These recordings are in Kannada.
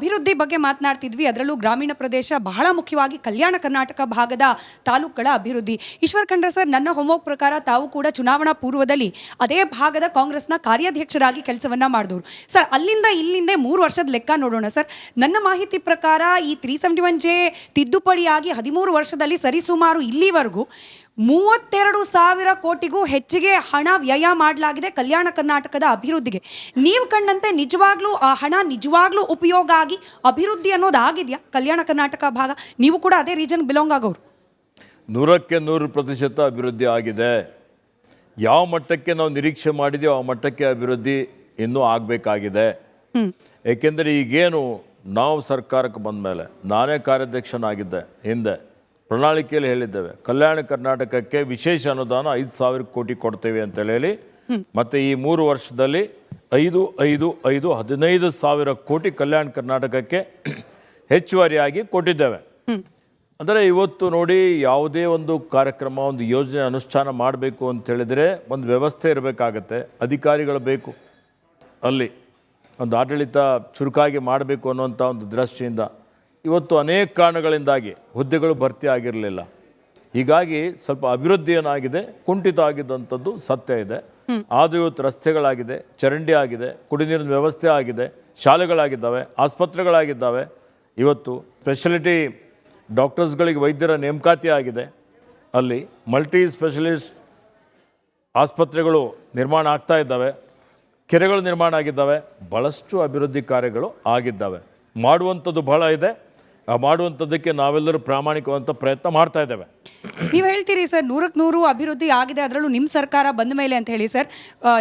ಅಭಿವೃದ್ಧಿ ಬಗ್ಗೆ ಮಾತನಾಡ್ತಿದ್ವಿ. ಅದರಲ್ಲೂ ಗ್ರಾಮೀಣ ಪ್ರದೇಶ, ಬಹಳ ಮುಖ್ಯವಾಗಿ ಕಲ್ಯಾಣ ಕರ್ನಾಟಕ ಭಾಗದ ತಾಲೂಕುಗಳ ಅಭಿವೃದ್ಧಿ. ಈಶ್ವರ್ ಖಂಡ್ರೆ ಸರ್, ನನ್ನ ಹೋಮ್ವರ್ಕ್ ಪ್ರಕಾರ ತಾವು ಕೂಡ ಚುನಾವಣಾ ಪೂರ್ವದಲ್ಲಿ ಅದೇ ಭಾಗದ ಕಾಂಗ್ರೆಸ್ನ ಕಾರ್ಯಾಧ್ಯಕ್ಷರಾಗಿ ಕೆಲಸವನ್ನ ಮಾಡಿದವರು ಸರ್. ಅಲ್ಲಿಂದ ಇಲ್ಲಿಂದ 3 ವರ್ಷದ ಲೆಕ್ಕ ನೋಡೋಣ ಸರ್. ನನ್ನ ಮಾಹಿತಿ ಪ್ರಕಾರ ಈ 371J ತಿದ್ದುಪಡಿಯಾಗಿ 13 ವರ್ಷದಲ್ಲಿ ಸರಿಸುಮಾರು ಇಲ್ಲಿವರೆಗೂ 32,000 ಕೋಟಿಗೂ ಹೆಚ್ಚಿಗೆ ಹಣ ವ್ಯಯ ಮಾಡಲಾಗಿದೆ ಕಲ್ಯಾಣ ಕರ್ನಾಟಕದ ಅಭಿವೃದ್ಧಿಗೆ. ನೀವು ಕಂಡಂತೆ ನಿಜವಾಗ್ಲೂ ಆ ಹಣ ನಿಜವಾಗ್ಲೂ ಉಪಯೋಗ ಆಗಿ ಅಭಿವೃದ್ಧಿ ಅನ್ನೋದು ಆಗಿದೆಯಾ ಕಲ್ಯಾಣ ಕರ್ನಾಟಕ ಭಾಗ? ನೀವು ಕೂಡ ಅದೇ ರೀಜನ್ ಬಿಲಾಂಗ್ ಆಗೋರು. 100ಕ್ಕೆ 100% ಅಭಿವೃದ್ಧಿ ಆಗಿದೆ. ಯಾವ ಮಟ್ಟಕ್ಕೆ ನಾವು ನಿರೀಕ್ಷೆ ಮಾಡಿದೆಯೋ ಆ ಮಟ್ಟಕ್ಕೆ ಅಭಿವೃದ್ಧಿ ಇನ್ನೂ ಆಗಬೇಕಾಗಿದೆ. ಏಕೆಂದರೆ ಈಗೇನು ನಾವು ಸರ್ಕಾರಕ್ಕೆ ಬಂದ ಮೇಲೆ, ನಾನೇ ಕಾರ್ಯಾಧ್ಯಕ್ಷನಾಗಿದ್ದೆ, ಹಿಂದೆ ಪ್ರಣಾಳಿಕೆಯಲ್ಲಿ ಹೇಳಿದ್ದೇವೆ ಕಲ್ಯಾಣ ಕರ್ನಾಟಕಕ್ಕೆ ವಿಶೇಷ ಅನುದಾನ 5,000 ಕೋಟಿ ಕೊಡ್ತೇವೆ ಅಂತೇಳಿ ಹೇಳಿ, ಮತ್ತು ಈ 3 ವರ್ಷದಲ್ಲಿ 15,000 ಕೋಟಿ ಕಲ್ಯಾಣ ಕರ್ನಾಟಕಕ್ಕೆ ಹೆಚ್ಚುವರಿಯಾಗಿ ಕೊಟ್ಟಿದ್ದೇವೆ. ಅಂದರೆ ಇವತ್ತು ನೋಡಿ, ಯಾವುದೇ ಒಂದು ಕಾರ್ಯಕ್ರಮ, ಒಂದು ಯೋಜನೆ ಅನುಷ್ಠಾನ ಮಾಡಬೇಕು ಅಂತೇಳಿದರೆ ಒಂದು ವ್ಯವಸ್ಥೆ ಇರಬೇಕಾಗತ್ತೆ, ಅಧಿಕಾರಿಗಳು ಬೇಕು, ಅಲ್ಲಿ ಒಂದು ಆಡಳಿತ ಚುರುಕಾಗಿ ಮಾಡಬೇಕು ಅನ್ನುವಂಥ ಒಂದು ದೃಷ್ಟಿಯಿಂದ ಇವತ್ತು ಅನೇಕ ಕಾರಣಗಳಿಂದಾಗಿ ಹುದ್ದೆಗಳು ಭರ್ತಿ ಆಗಿರಲಿಲ್ಲ. ಹೀಗಾಗಿ ಸ್ವಲ್ಪ ಅಭಿವೃದ್ಧಿ ಏನಾಗಿದೆ, ಕುಂಠಿತ ಆಗಿದ್ದಂಥದ್ದು ಸತ್ಯ ಇದೆ. ಆದರೂ ಇವತ್ತು ರಸ್ತೆಗಳಾಗಿದೆ, ಚರಂಡಿ ಆಗಿದೆ, ಕುಡಿನೀರಿನ ವ್ಯವಸ್ಥೆ ಆಗಿದೆ, ಶಾಲೆಗಳಾಗಿದ್ದಾವೆ, ಆಸ್ಪತ್ರೆಗಳಾಗಿದ್ದಾವೆ. ಇವತ್ತು ಸ್ಪೆಷಾಲಿಟಿ ಡಾಕ್ಟರ್ಸ್ಗಳಿಗೆ ವೈದ್ಯರ ನೇಮಕಾತಿ ಆಗಿದೆ. ಅಲ್ಲಿ ಮಲ್ಟಿ ಸ್ಪೆಷಲಿಸ್ಟ್ ಆಸ್ಪತ್ರೆಗಳು ನಿರ್ಮಾಣ ಆಗ್ತಾ ಇದ್ದಾವೆ, ಕೆರೆಗಳು ನಿರ್ಮಾಣ ಆಗಿದ್ದಾವೆ, ಭಾಳಷ್ಟು ಅಭಿವೃದ್ಧಿ ಕಾರ್ಯಗಳು ಆಗಿದ್ದಾವೆ. ಮಾಡುವಂಥದ್ದು ಬಹಳ ಇದೆ. ಮಾಡುವಂಥದ್ದಕ್ಕೆ ನಾವೆಲ್ಲರೂ ಪ್ರಾಮಾಣಿಕವಂತ ಪ್ರಯತ್ನ ಮಾಡ್ತಾ ಇದ್ದೇವೆ. ನೀವು ಹೇಳ್ತೀರಿ ಸರ್ 100ಕ್ಕೆ 100 ಅಭಿವೃದ್ಧಿ ಆಗಿದೆ, ಅದರಲ್ಲೂ ನಿಮ್ಮ ಸರ್ಕಾರ ಬಂದ ಮೇಲೆ ಅಂತ ಹೇಳಿ ಸರ್.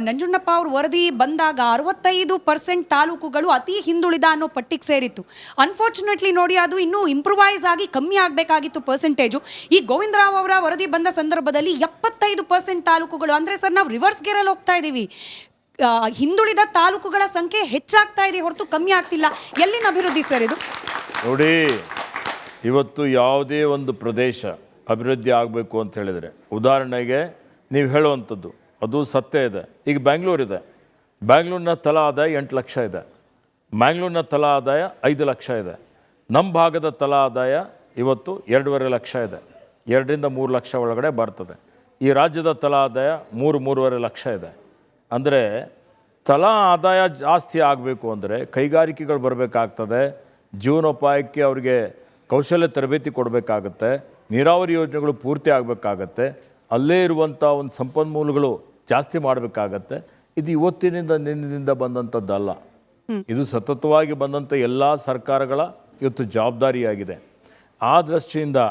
ನಂಜುಂಡಪ್ಪ ಅವ್ರ ವರದಿ ಬಂದಾಗ 65% ತಾಲೂಕುಗಳು ಅತಿ ಹಿಂದುಳಿದ ಅನ್ನೋ ಪಟ್ಟಿಗೆ ಸೇರಿತ್ತು. ಅನ್ಫಾರ್ಚುನೇಟ್ಲಿ ನೋಡಿ, ಅದು ಇನ್ನೂ ಇಂಪ್ರೂವೈಸ್ ಆಗಿ ಕಮ್ಮಿ ಆಗಬೇಕಾಗಿತ್ತು ಪರ್ಸೆಂಟೇಜು. ಈ ಗೋವಿಂದರಾವ್ ಅವರ ವರದಿ ಬಂದ ಸಂದರ್ಭದಲ್ಲಿ 75% ತಾಲೂಕುಗಳು, ಅಂದರೆ ಸರ್ ನಾವು ರಿವರ್ಸ್ ಗೇರಲ್ಲಿ ಹೋಗ್ತಾ ಇದ್ದೀವಿ. ಹಿಂದುಳಿದ ತಾಲೂಕುಗಳ ಸಂಖ್ಯೆ ಹೆಚ್ಚಾಗ್ತಾ ಇದೆ ಹೊರತು ಕಮ್ಮಿ ಆಗ್ತಿಲ್ಲ. ಎಲ್ಲಿನ ಅಭಿವೃದ್ಧಿ ಸರ್ ಇದು? ನೋಡಿ, ಇವತ್ತು ಯಾವುದೇ ಒಂದು ಪ್ರದೇಶ ಅಭಿವೃದ್ಧಿ ಆಗಬೇಕು ಅಂತ ಹೇಳಿದರೆ, ಉದಾಹರಣೆಗೆ ನೀವು ಹೇಳುವಂಥದ್ದು ಅದು ಸತ್ಯ ಇದೆ. ಈಗ ಬ್ಯಾಂಗ್ಳೂರಿದೆ, ಬ್ಯಾಂಗ್ಳೂರಿನ ತಲಾ ಆದಾಯ 8 ಲಕ್ಷ ಇದೆ, ಮ್ಯಾಂಗ್ಳೂರಿನ ತಲಾ ಆದಾಯ 5 ಲಕ್ಷ ಇದೆ. ನಮ್ಮ ಭಾಗದ ತಲಾ ಆದಾಯ ಇವತ್ತು 2.5 ಲಕ್ಷ ಇದೆ, 2ರಿಂದ 3 ಲಕ್ಷ ಒಳಗಡೆ ಬರ್ತದೆ. ಈ ರಾಜ್ಯದ ತಲಾ ಆದಾಯ 3-3.5 ಲಕ್ಷ ಇದೆ. ಅಂದರೆ ತಲಾ ಆದಾಯ ಜಾಸ್ತಿ ಆಗಬೇಕು ಅಂದರೆ ಕೈಗಾರಿಕೆಗಳು ಬರಬೇಕಾಗ್ತದೆ, ಜೀವನೋಪಾಯಕ್ಕೆ ಅವರಿಗೆ ಕೌಶಲ್ಯ ತರಬೇತಿ ಕೊಡಬೇಕಾಗತ್ತೆ, ನೀರಾವರಿ ಯೋಜನೆಗಳು ಪೂರ್ತಿ ಆಗಬೇಕಾಗತ್ತೆ, ಅಲ್ಲೇ ಇರುವಂಥ ಒಂದು ಸಂಪನ್ಮೂಲಗಳು ಜಾಸ್ತಿ ಮಾಡಬೇಕಾಗತ್ತೆ. ಇದು ಇವತ್ತಿನಿಂದ ನಿನ್ನಿಂದ ಬಂದಂಥದ್ದಲ್ಲ, ಇದು ಸತತವಾಗಿ ಬಂದಂಥ ಎಲ್ಲ ಸರ್ಕಾರಗಳ ಇವತ್ತು ಜವಾಬ್ದಾರಿಯಾಗಿದೆ. ಆ ದೃಷ್ಟಿಯಿಂದ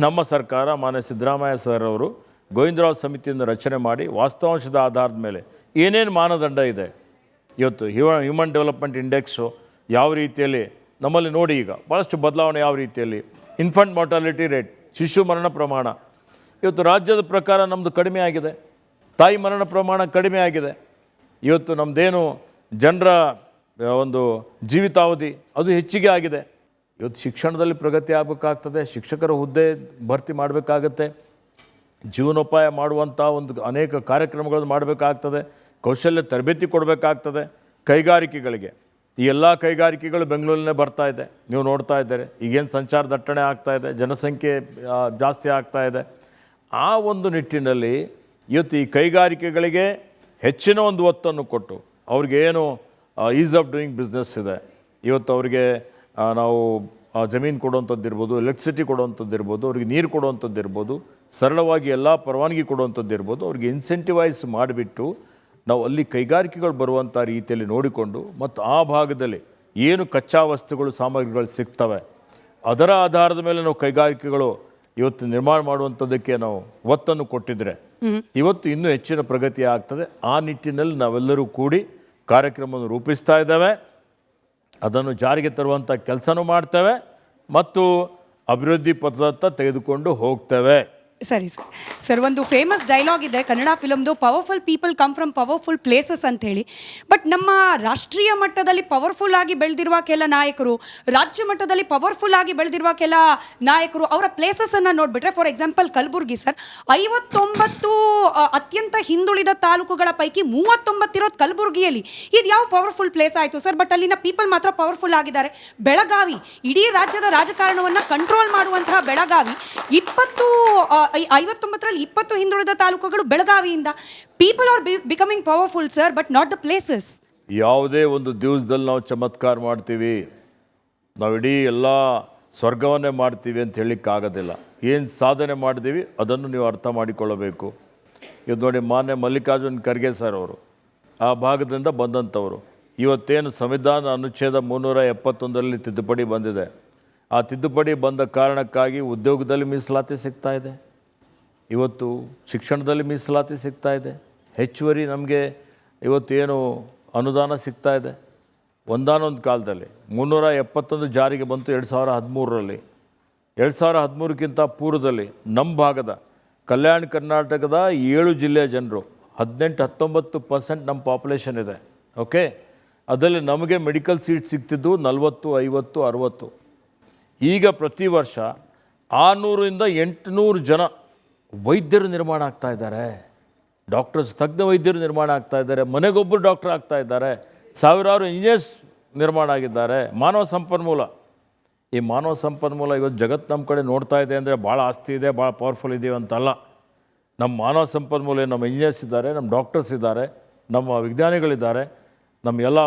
ನಮ್ಮ ಸರ್ಕಾರ ಮಾನ್ಯ ಸಿದ್ದರಾಮಯ್ಯ ಸರ್ ಅವರು ಗೋವಿಂದರಾವ್ ಸಮಿತಿಯನ್ನು ರಚನೆ ಮಾಡಿ ವಾಸ್ತವಾಂಶದ ಆಧಾರದ ಮೇಲೆ ಏನೇನು ಮಾನದಂಡ ಇದೆ, ಇವತ್ತು ಹ್ಯೂಮನ್ ಡೆವಲಪ್ಮೆಂಟ್ ಇಂಡೆಕ್ಸು ಯಾವ ರೀತಿಯಲ್ಲಿ ನಮ್ಮಲ್ಲಿ ನೋಡಿ, ಈಗ ಭಾಳಷ್ಟು ಬದಲಾವಣೆ ಯಾವ ರೀತಿಯಲ್ಲಿ, ಇನ್ಫಂಟ್ ಮಾರ್ಟಾಲಿಟಿ ರೇಟ್, ಶಿಶು ಮರಣ ಪ್ರಮಾಣ ಇವತ್ತು ರಾಜ್ಯದ ಪ್ರಕಾರ ನಮ್ಮದು ಕಡಿಮೆ ಆಗಿದೆ, ತಾಯಿ ಮರಣ ಪ್ರಮಾಣ ಕಡಿಮೆ ಆಗಿದೆ. ಇವತ್ತು ನಮ್ಮದೇನು ಜನರ ಒಂದು ಜೀವಿತಾವಧಿ ಅದು ಹೆಚ್ಚಿಗೆ ಆಗಿದೆ. ಇವತ್ತು ಶಿಕ್ಷಣದಲ್ಲಿ ಪ್ರಗತಿ ಆಗಬೇಕಾಗ್ತದೆ, ಶಿಕ್ಷಕರ ಹುದ್ದೆ ಭರ್ತಿ ಮಾಡಬೇಕಾಗತ್ತೆ, ಜೀವನೋಪಾಯ ಮಾಡುವಂಥ ಒಂದು ಅನೇಕ ಕಾರ್ಯಕ್ರಮಗಳನ್ನು ಮಾಡಬೇಕಾಗ್ತದೆ, ಕೌಶಲ್ಯ ತರಬೇತಿ ಕೊಡಬೇಕಾಗ್ತದೆ ಕೈಗಾರಿಕೆಗಳಿಗೆ. ಈ ಎಲ್ಲ ಕೈಗಾರಿಕೆಗಳು ಬೆಂಗಳೂರಲ್ಲೇ ಬರ್ತಾ ಇದೆ, ನೀವು ನೋಡ್ತಾ ಇದ್ದಾರೆ. ಈಗೇನು ಸಂಚಾರ ದಟ್ಟಣೆ ಆಗ್ತಾಯಿದೆ, ಜನಸಂಖ್ಯೆ ಜಾಸ್ತಿ ಆಗ್ತಾ ಇದೆ. ಆ ಒಂದು ನಿಟ್ಟಿನಲ್ಲಿ ಇವತ್ತು ಈ ಕೈಗಾರಿಕೆಗಳಿಗೆ ಹೆಚ್ಚಿನ ಒಂದು ಒತ್ತನ್ನು ಕೊಟ್ಟು ಅವ್ರಿಗೇನು ಈಸ್ ಆಫ್ ಡೂಯಿಂಗ್ ಬಿಸ್ನೆಸ್ ಇದೆ, ಇವತ್ತು ಅವರಿಗೆ ನಾವು ಜಮೀನು ಕೊಡುವಂಥದ್ದು ಇರ್ಬೋದು, ಎಲೆಕ್ಟ್ರಿಸಿಟಿ ಕೊಡುವಂಥದ್ದು ಇರ್ಬೋದು, ಅವ್ರಿಗೆ ನೀರು ಕೊಡುವಂಥದ್ದು ಇರ್ಬೋದು, ಸರಳವಾಗಿ ಎಲ್ಲ ಪರವಾನಗಿ ಕೊಡುವಂಥದ್ದು ಇರ್ಬೋದು, ಅವ್ರಿಗೆ ಇನ್ಸೆಂಟಿವೈಸ್ ಮಾಡಿಬಿಟ್ಟು ನಾವು ಅಲ್ಲಿ ಕೈಗಾರಿಕೆಗಳು ಬರುವಂಥ ರೀತಿಯಲ್ಲಿ ನೋಡಿಕೊಂಡು, ಮತ್ತು ಆ ಭಾಗದಲ್ಲಿ ಏನು ಕಚ್ಚಾ ವಸ್ತುಗಳು ಸಾಮಗ್ರಿಗಳು ಸಿಗ್ತವೆ ಅದರ ಆಧಾರದ ಮೇಲೆ ನಾವು ಕೈಗಾರಿಕೆಗಳು ಇವತ್ತು ನಿರ್ಮಾಣ ಮಾಡುವಂಥದ್ದಕ್ಕೆ ನಾವು ಒತ್ತನ್ನು ಕೊಟ್ಟಿದ್ರೆ ಇವತ್ತು ಇನ್ನೂ ಹೆಚ್ಚಿನ ಪ್ರಗತಿ ಆಗ್ತದೆ. ಆ ನಿಟ್ಟಿನಲ್ಲಿ ನಾವೆಲ್ಲರೂ ಕೂಡಿ ಕಾರ್ಯಕ್ರಮವನ್ನು ರೂಪಿಸ್ತಾ ಇದ್ದೇವೆ, ಅದನ್ನು ಜಾರಿಗೆ ತರುವಂಥ ಕೆಲಸನೂ ಮಾಡ್ತೇವೆ ಮತ್ತು ಅಭಿವೃದ್ಧಿ ಪಥದತ್ತ ತೆಗೆದುಕೊಂಡು ಹೋಗ್ತೇವೆ. ಸರಿ ಸರ್. ಸರ್, ಒಂದು ಫೇಮಸ್ ಡೈಲಾಗ್ ಇದೆ ಕನ್ನಡ ಫಿಲಮ್ದು, powerful people come from powerful places ಅಂತ ಹೇಳಿ. ಬಟ್ ನಮ್ಮ ರಾಷ್ಟ್ರೀಯ ಮಟ್ಟದಲ್ಲಿ ಪವರ್ಫುಲ್ ಆಗಿ ಬೆಳೆದಿರುವ ಕೆಲ ನಾಯಕರು, ರಾಜ್ಯ ಮಟ್ಟದಲ್ಲಿ ಪವರ್ಫುಲ್ ಆಗಿ ಬೆಳೆದಿರುವ ಕೆಲ ನಾಯಕರು, ಅವರ ಪ್ಲೇಸಸನ್ನು ನೋಡಿಬಿಟ್ರೆ, ಫಾರ್ ಎಕ್ಸಾಂಪಲ್ ಕಲಬುರ್ಗಿ ಸರ್, 59 ಅತ್ಯಂತ ಹಿಂದುಳಿದ ತಾಲೂಕುಗಳ ಪೈಕಿ 39 ಇರೋದು ಕಲಬುರ್ಗಿಯಲ್ಲಿ. ಇದು ಯಾವ ಪವರ್ಫುಲ್ ಪ್ಲೇಸ್ ಆಯಿತು ಸರ್? ಬಟ್ ಅಲ್ಲಿನ ಪೀಪಲ್ ಮಾತ್ರ ಪವರ್ಫುಲ್ ಆಗಿದ್ದಾರೆ. ಬೆಳಗಾವಿ, ಇಡೀ ರಾಜ್ಯದ ರಾಜಕಾರಣವನ್ನು ಕಂಟ್ರೋಲ್ ಮಾಡುವಂತಹ ಬೆಳಗಾವಿ, 59ರಲ್ಲಿ 20 ಹಿಂದುಳಿದ ತಾಲೂಕುಗಳು ಬೆಳಗಾವಿಯಿಂದ. People are becoming powerful sir, but not the places. ಯಾವುದೇ ಒಂದು ದಿವಸದಲ್ಲಿ ನಾವು ಚಮತ್ಕಾರ ಮಾಡ್ತೀವಿ, ನಾವು ಇಡೀ ಎಲ್ಲ ಸ್ವರ್ಗವನ್ನೇ ಮಾಡ್ತೀವಿ ಅಂತ ಹೇಳಲಿಕ್ಕಾಗೋದಿಲ್ಲ. ಏನು ಸಾಧನೆ ಮಾಡಿದ್ದೀವಿ ಅದನ್ನು ನೀವು ಅರ್ಥ ಮಾಡಿಕೊಳ್ಳಬೇಕು. ಇದು ನೋಡಿ, ಮಾನ್ಯ ಮಲ್ಲಿಕಾರ್ಜುನ್ ಖರ್ಗೆ ಸರ್ ಅವರು ಆ ಭಾಗದಿಂದ ಬಂದಂಥವರು. ಇವತ್ತೇನು ಸಂವಿಧಾನ ಅನುಚ್ಛೇದ 371ರಲ್ಲಿ ತಿದ್ದುಪಡಿ ಬಂದಿದೆ, ಆ ತಿದ್ದುಪಡಿ ಬಂದ ಕಾರಣಕ್ಕಾಗಿ ಉದ್ಯೋಗದಲ್ಲಿ ಮೀಸಲಾತಿ ಸಿಗ್ತಾ ಇದೆ, ಇವತ್ತು ಶಿಕ್ಷಣದಲ್ಲಿ ಮೀಸಲಾತಿ ಸಿಗ್ತಾ ಇದೆ, ಹೆಚ್ಚುವರಿ ನಮಗೆ ಇವತ್ತೇನು ಅನುದಾನ ಸಿಗ್ತಾ ಇದೆ. ಒಂದಾನೊಂದು ಕಾಲದಲ್ಲಿ 371 ಜಾರಿಗೆ ಬಂತು 2013ರಲ್ಲಿ. 2013ಕ್ಕಿಂತ ಪೂರ್ವದಲ್ಲಿ ನಮ್ಮ ಭಾಗದ ಕಲ್ಯಾಣ ಕರ್ನಾಟಕದ 7 ಜಿಲ್ಲೆಯ ಜನರು 18-19% ನಮ್ಮ ಪಾಪ್ಯುಲೇಷನ್ ಇದೆ. ಓಕೆ, ಅದರಲ್ಲಿ ನಮಗೆ ಮೆಡಿಕಲ್ ಸೀಟ್ ಸಿಗ್ತಿದ್ದು 40, 50, 60. ಈಗ ಪ್ರತಿ ವರ್ಷ 600ರಿಂದ 800 ಜನ ವೈದ್ಯರು ನಿರ್ಮಾಣ ಆಗ್ತಾ ಇದ್ದಾರೆ, ಡಾಕ್ಟರ್ಸ್, ತಜ್ಞ ವೈದ್ಯರು ನಿರ್ಮಾಣ ಆಗ್ತಾ ಇದ್ದಾರೆ, ಮನೆಗೊಬ್ಬರು ಡಾಕ್ಟರ್ ಆಗ್ತಾ ಇದ್ದಾರೆ, ಸಾವಿರಾರು ಇಂಜಿನಿಯರ್ಸ್ ನಿರ್ಮಾಣ ಆಗಿದ್ದಾರೆ. ಮಾನವ ಸಂಪನ್ಮೂಲ, ಈ ಮಾನವ ಸಂಪನ್ಮೂಲ ಇವತ್ತು ಜಗತ್ತು ನಮ್ಮ ಕಡೆ ನೋಡ್ತಾ ಇದೆ ಅಂದರೆ ಭಾಳ ಆಸ್ತಿ ಇದೆ, ಭಾಳ ಪವರ್ಫುಲ್ ಇದ್ದೀವಿ ಅಂತಲ್ಲ. ನಮ್ಮ ಮಾನವ ಸಂಪನ್ಮೂಲ, ನಮ್ಮ ಇಂಜಿನಿಯರ್ಸ್ ಇದ್ದಾರೆ, ನಮ್ಮ ಡಾಕ್ಟರ್ಸ್ ಇದ್ದಾರೆ, ನಮ್ಮ ವಿಜ್ಞಾನಿಗಳಿದ್ದಾರೆ, ನಮ್ಮ ಎಲ್ಲ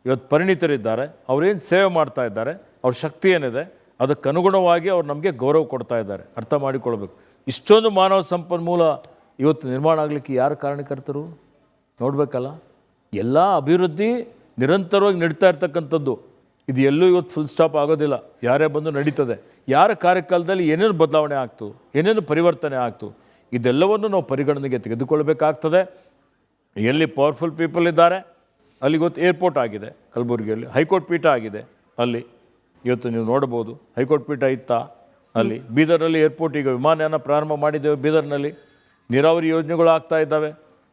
ಇವತ್ತು ಪರಿಣಿತರಿದ್ದಾರೆ. ಅವರೇನು ಸೇವೆ ಮಾಡ್ತಾ ಇದ್ದಾರೆ, ಅವ್ರ ಶಕ್ತಿ ಏನಿದೆ ಅದಕ್ಕೆ ಅನುಗುಣವಾಗಿ ಅವ್ರು ನಮಗೆ ಗೌರವ ಕೊಡ್ತಾ ಇದ್ದಾರೆ. ಅರ್ಥ ಮಾಡಿಕೊಳ್ಬೇಕು. ಇಷ್ಟೊಂದು ಮಾನವ ಸಂಪನ್ಮೂಲ ಇವತ್ತು ನಿರ್ಮಾಣ ಆಗಲಿಕ್ಕೆ ಯಾರು ಕಾರಣಕರ್ತರು ನೋಡಬೇಕಲ್ಲ. ಎಲ್ಲ ಅಭಿವೃದ್ಧಿ ನಿರಂತರವಾಗಿ ನಡೀತಾ ಇರ್ತಕ್ಕಂಥದ್ದು. ಇದು ಎಲ್ಲೂ ಇವತ್ತು ಫುಲ್ ಸ್ಟಾಪ್ ಆಗೋದಿಲ್ಲ. ಯಾರೇ ಬಂದು ನಡೀತದೆ. ಯಾರ ಕಾರ್ಯಕಾಲದಲ್ಲಿ ಏನೇನು ಬದಲಾವಣೆ ಆಗ್ತು, ಏನೇನು ಪರಿವರ್ತನೆ ಆಗ್ತು, ಇದೆಲ್ಲವನ್ನು ನಾವು ಪರಿಗಣನೆಗೆ ತೆಗೆದುಕೊಳ್ಬೇಕಾಗ್ತದೆ. ಎಲ್ಲಿ ಪವರ್ಫುಲ್ ಪೀಪಲ್ ಇದ್ದಾರೆ ಅಲ್ಲಿ ಇವತ್ತು ಏರ್ಪೋರ್ಟ್ ಆಗಿದೆ, ಕಲಬುರಗಿಯಲ್ಲಿ ಹೈಕೋರ್ಟ್ ಪೀಠ ಆಗಿದೆ. ಅಲ್ಲಿ ಇವತ್ತು ನೀವು ನೋಡ್ಬೋದು, ಹೈಕೋರ್ಟ್ ಪೀಠ ಇತ್ತಾ ಅಲ್ಲಿ. ಬೀದರ್ನಲ್ಲಿ ಏರ್ಪೋರ್ಟ್, ಈಗ ವಿಮಾನಯಾನ ಪ್ರಾರಂಭ ಮಾಡಿದ್ದೇವೆ ಬೀದರ್ನಲ್ಲಿ. ನೀರಾವರಿ ಯೋಜನೆಗಳು ಆಗ್ತಾ ಇದ್ದಾವೆ,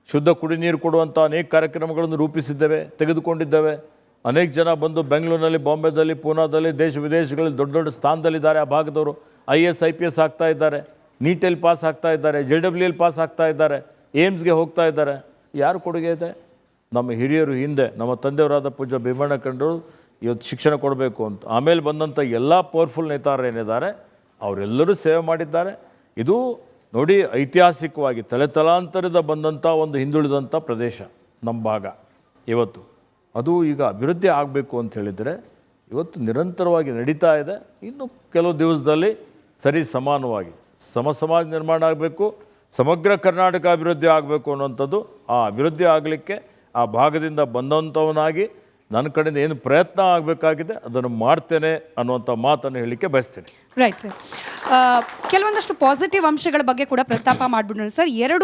ಶುದ್ಧ ಕುಡಿ ನೀರು ಕೊಡುವಂಥ ಅನೇಕ ಕಾರ್ಯಕ್ರಮಗಳನ್ನು ರೂಪಿಸಿದ್ದೇವೆ, ತೆಗೆದುಕೊಂಡಿದ್ದೇವೆ. ಅನೇಕ ಜನ ಬಂದು ಬೆಂಗಳೂರಿನಲ್ಲಿ, ಬಾಂಬೆದಲ್ಲಿ, ಪೂನಾದಲ್ಲಿ, ದೇಶ ವಿದೇಶಗಳಲ್ಲಿ ದೊಡ್ಡ ದೊಡ್ಡ ಸ್ಥಾನದಲ್ಲಿದ್ದಾರೆ. ಆ ಭಾಗದವರು IAS IPS ಆಗ್ತಾ ಇದ್ದಾರೆ, ನೀಟಲ್ಲಿ ಪಾಸ್ ಆಗ್ತಾ ಇದ್ದಾರೆ, JEE ಪಾಸ್ ಆಗ್ತಾ ಇದ್ದಾರೆ, ಏಮ್ಸ್ಗೆ ಹೋಗ್ತಾ ಇದ್ದಾರೆ. ಯಾರು ಕೊಡುಗೆ ಇದೆ? ನಮ್ಮ ಹಿರಿಯರು ಹಿಂದೆ, ನಮ್ಮ ತಂದೆಯವರಾದ ಪೂಜ್ಯ ಭೀಮಣ್ಣ ಕಂಡರು ಇವತ್ತು ಶಿಕ್ಷಣ ಕೊಡಬೇಕು ಅಂತ. ಆಮೇಲೆ ಬಂದಂಥ ಎಲ್ಲ ಪವರ್ಫುಲ್ ನೇತಾರರು ಏನಿದ್ದಾರೆ ಅವರೆಲ್ಲರೂ ಸೇವೆ ಮಾಡಿದ್ದಾರೆ. ಇದು ನೋಡಿ, ಐತಿಹಾಸಿಕವಾಗಿ ತಲೆತಲಾಂತರದ ಬಂದಂಥ ಒಂದು ಹಿಂದುಳಿದಂಥ ಪ್ರದೇಶ ನಮ್ಮ ಭಾಗ. ಇವತ್ತು ಅದು ಈಗ ಅಭಿವೃದ್ಧಿ ಆಗಬೇಕು ಅಂತ ಹೇಳಿದರೆ ಇವತ್ತು ನಿರಂತರವಾಗಿ ನಡೀತಾ ಇದೆ. ಇನ್ನು ಕೆಲವು ದಿವಸದಲ್ಲಿ ಸರಿ ಸಮಾನವಾಗಿ ಸಮಾಜ ನಿರ್ಮಾಣ ಆಗಬೇಕು, ಸಮಗ್ರ ಕರ್ನಾಟಕ ಅಭಿವೃದ್ಧಿ ಆಗಬೇಕು ಅನ್ನೋಂಥದ್ದು. ಆ ಅಭಿವೃದ್ಧಿ ಆಗಲಿಕ್ಕೆ ಆ ಭಾಗದಿಂದ ಬಂದಂಥವನಾಗಿ ನನ್ನ ಕಡೆಯಿಂದ ಏನು ಪ್ರಯತ್ನ ಆಗಬೇಕಾಗಿದೆ ಅದನ್ನು ಮಾಡ್ತೇನೆ ಅನ್ನುವಂಥ ಮಾತನ್ನು ಹೇಳಲಿಕ್ಕೆ ಬಯಸ್ತೇನೆ. Right sir. ಕೆಲವೊಂದಷ್ಟು ಪಾಸಿಟಿವ್ ಅಂಶಗಳ ಬಗ್ಗೆ ಕೂಡ ಪ್ರಸ್ತಾಪ ಮಾಡಿಬಿಡೋಣ ಸರ್. 2